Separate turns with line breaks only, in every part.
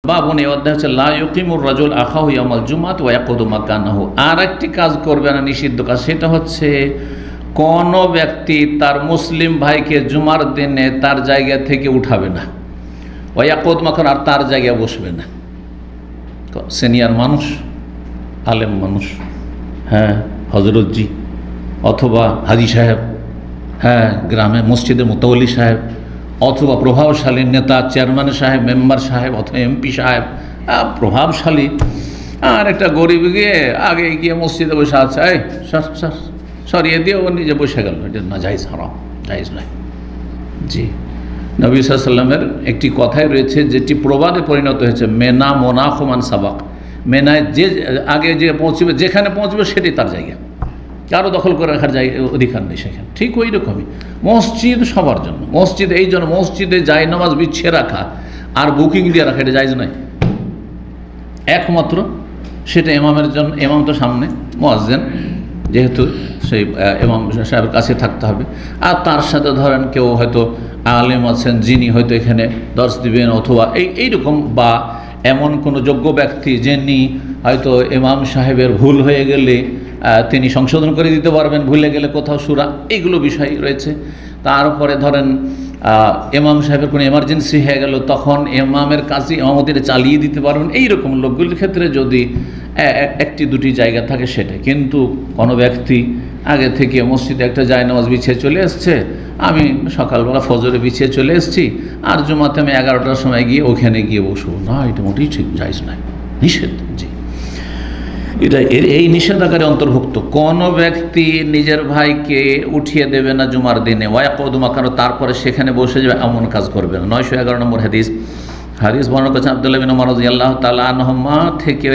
বাবুন, এই অধ্যায় হচ্ছে লা ইউকিমুর রাজুল আখাহু ইয়াউমাল জুমআত ওয়া ইয়াকুদু মাকানাহু। আর একটি কাজ করবে না, নিষিদ্ধ কাজ, সেটা হচ্ছে কোন ব্যক্তি তার মুসলিম ভাইকে জুমার দিনে তার জায়গা থেকে উঠাবে না, ওয়া ইয়াকুদু মাকান, আর তার জায়গায় বসবে না। সিনিয়র মানুষ, আলেম মানুষ, হ্যাঁ হজরতজি অথবা হাজি সাহেব, হ্যাঁ গ্রামে মসজিদের মুতাওয়াল্লি সাহেব, অথবা প্রভাবশালী নেতা চেয়ারম্যান সাহেব, মেম্বার সাহেব অথবা এমপি সাহেব, প্রভাবশালী, আর একটা গরিব গিয়ে আগে গিয়ে মসজিদে বসে আছে, এই সরিয়ে দিয়ে ও নিজে বসে গেল, এটা না জায়েজ, হারাম, জায়েজ নয়। জি, নবী সাল্লাল্লাহু আলাইহি ওয়াসাল্লামের একটি কথাই রয়েছে যেটি প্রবাদে পরিণত হয়েছে, মেনা মোনাখু মান সাবাক। মেনায় যে আগে যে পৌঁছবে, যেখানে পৌঁছবে সেটি তার জায়গা, কারো দখল করে রাখার জায়গা অধিকার নেই সেখানে। ঠিক ওই রকমই মসজিদ সবার জন্য, মসজিদ এই জন্য মসজিদে যাই নামাজ বিছিয়ে রাখা আর বুকিং দিয়ে রাখা এটা জায়েজ নয়। একমাত্র সেটা ইমামের জন্য, ইমাম তো সামনে, মুয়াজ্জিন যেহেতু সেই ইমাম সাহেবের কাছে থাকতে হবে, আর তার সাথে ধরেন কেউ হয়তো আলেম আছেন যিনি হয়তো এখানে দর্শ দিবেন, অথবা এইরকম বা এমন কোনো যোগ্য ব্যক্তি যিনি হয়তো ইমাম সাহেবের ভুল হয়ে গেলে তিনি সংশোধন করে দিতে পারবেন, ভুলে গেলে কোথাও সূরা, এইগুলো বিষয় রয়েছে। তারপরে ধরেন ইমাম সাহেবের কোনো এমার্জেন্সি হয়ে গেল, তখন ইমামের কাছে ইমামতিটা চালিয়ে দিতে পারবেন। এইরকম লোকগুলির ক্ষেত্রে যদি একটি দুটি জায়গা থাকে সেটা। কিন্তু কোনো ব্যক্তি আগে থেকে মসজিদে একটা জায়নামাজ বিছিয়ে চলে এসছে, আমি সকালবেলা ফজরে বিছিয়ে চলে এসেছি, আর জুমাতে আমি 11টার সময় গিয়ে ওখানে গিয়ে বসবো না, এটা মোটেই ঠিক জায়েজ নয়, নিষেধ। জি, এটা এই নিষেধাজ্ঞার অন্তর্ভুক্ত। কোনো ব্যক্তি নিজের ভাইকে উঠিয়ে দেবে না জুমার দিনে, ওয়ায়াকুদু মাকানাহু, তারপরে সেখানে বসে যাবে, এমন কাজ করবে না। 911 নম্বর হাদিস বর্ণনা করেছেন আব্দুল্লাহ বিন উমর রাদিয়াল্লাহু তাআলা আনহুমা থেকে,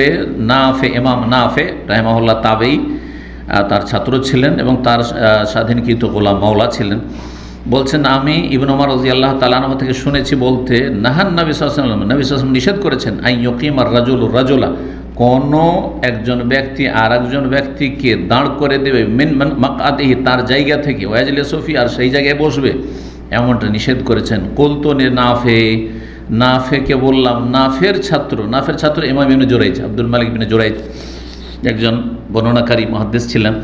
নাফে, ইমাম নাফে রাহিমাহুল্লাহ তাবেঈ, তার ছাত্র ছিলেন এবং তার স্বাধীনকৃত গোলাম মাওলা ছিলেন। বলছেন, আমি ইবনে উমর রাদিয়াল্লাহু তাআলা আনহু থেকে শুনেছি বলতে, নাহান নবী সাল্লাল্লাহু আলাইহি ওয়াসাল্লাম, নবী সাল্লাল্লাহু আলাইহি ওয়াসাল্লাম নিষেধ করেছেন, আই ইয়াকিমার রাজুলু রাজুলা, কোনো একজন ব্যক্তি আর একজন ব্যক্তিকে দাঁড় করে দেবে, মিন মাকআদিহি, তার জায়গা থেকে, ওয়াজলিসু ফি, আর সেই জায়গায় বসবে, এমনটা নিষেধ করেছেন। কুলতু নাফে, নাফেকে বললাম, নাফের ছাত্র ইমাম ইবনে জুরাইজ, আব্দুল মালিক ইবনে জুরাইজ একজন বর্ণনাকারী মুহাদ্দিস ছিলেন।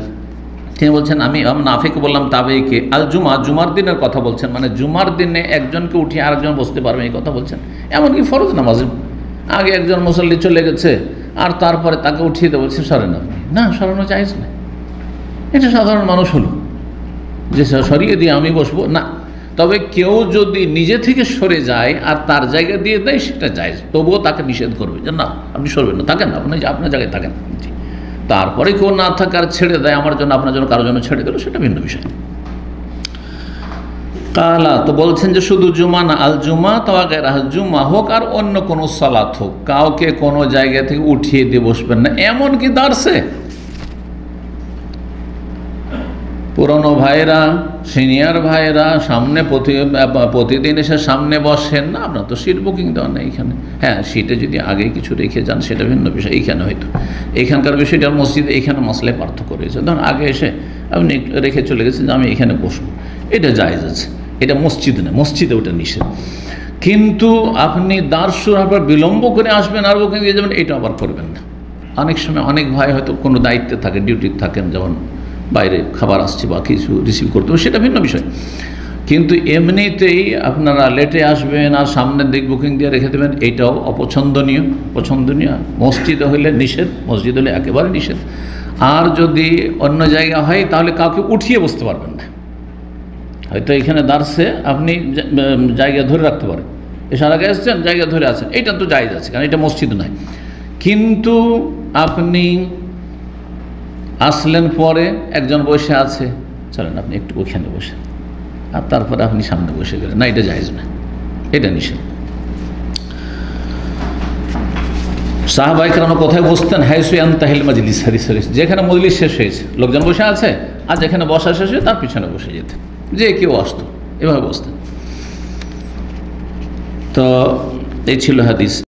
তিনি বলছেন, আমি নাফেকে বললাম তাবেঈকে, আল জুমা, জুমার দিনের কথা বলছেন, মানে জুমার দিনে একজনকে উঠিয়ে আরেকজন বসতে পারবে এই কথা বলছেন। এমনকি ফরজ নামাজে আগে একজন মুসল্লি চলে গেছে আর তারপরে তাকে উঠিয়ে দেওয়া, বলছে সরেন আপনি, না সরানো জায়েজ না। এটা সাধারণ মানুষ হলো যে সরিয়ে দিয়ে আমি বসবো না। তবে কেউ যদি নিজে থেকে সরে যায় আর তার জায়গা দিয়ে দেয় সেটা জায়েজ, তবুও তাকে নিষেধ করবে যে না আপনি সরবেন না, থাকেন আপনি, আপনার জায়গায় থাকেন। তারপরে কেউ না থাকার ছেড়ে দেয়, আমার জন্য আপনার জন্য কারোর জন্য ছেড়ে দিল, সেটা ভিন্ন বিষয়। কালা, তো বলছেন যে শুধু জুমা না, আল জুমা তো আগে জুমা হোক আর অন্য কোনো সালাত হোক, কাউকে কোনো জায়গা থেকে উঠিয়ে দিয়ে বসবেন না। এমনকি দার্সে পুরনো ভাইরা, সিনিয়র ভাইরা সামনে প্রতিদিন এসে সামনে বসেন না, আপনার তো সিট বুকিং দেওয়া নেই এখানে। হ্যাঁ, সিটে যদি আগে কিছু রেখে যান সেটা ভিন্ন বিষয়। এইখানে হয়তো এইখানকার বিষয়টা মসজিদে এইখানে মশলায় পার্থক্য রয়েছে। ধরুন আগে এসে আপনি রেখে চলে গেছেন যে আমি এখানে বসবো, এটা জায়েজ আছে, এটা মসজিদ না, মসজিদে ওটা নিষেধ। কিন্তু আপনি দার্সুর আবার বিলম্ব করে আসবেন আর বুকিং দিয়ে যাবেন, এটা আবার করবেন না। অনেক সময় অনেক ভাই হয়তো কোনো দায়িত্বে থাকেন, ডিউটি থাকেন, যেমন বাইরে খাবার আসছে বা কিছু রিসিভ করতে হবে, সেটা ভিন্ন বিষয়। কিন্তু এমনিতেই আপনারা লেটে আসবেন আর সামনের দিক বুকিং দিয়ে রেখে দেবেন, এইটাও অপছন্দনীয়, পছন্দনীয়। মসজিদে হইলে নিষেধ, মসজিদ হলে একেবারে নিষেধ। আর যদি অন্য জায়গা হয় তাহলে কাউকে উঠিয়ে বসতে পারবেন না। হয়তো এখানে দার্সে আপনি জায়গা ধরে রাখতে পারেন, এসার আগে এসছেন জায়গা ধরে আছেন, এইটা তো জায়েজ আছে, কারণ এটা মসজিদ নয়। কিন্তু আপনি আসলেন পরে একজন বসে আছে, চলেন আপনি একটু ওখানে বসে, আর তারপরে আপনি সামনে বসে গেলেন, না এটা জায়েজ না, এটা নিষেধ। সাহাবায়ে কেরাম কোথায় বসতেন? হাইসু ইয়ানতাহিল মাজলিস, হাদিস, যেখানে মজলিস শেষ হয়েছে, লোকজন বসে আছে আর যেখানে বসা শেষ হয়ে তার পিছনে বসে যেতেন, যে কেউ আসতো এভাবে বসতেন। তো এই ছিল হাদিস।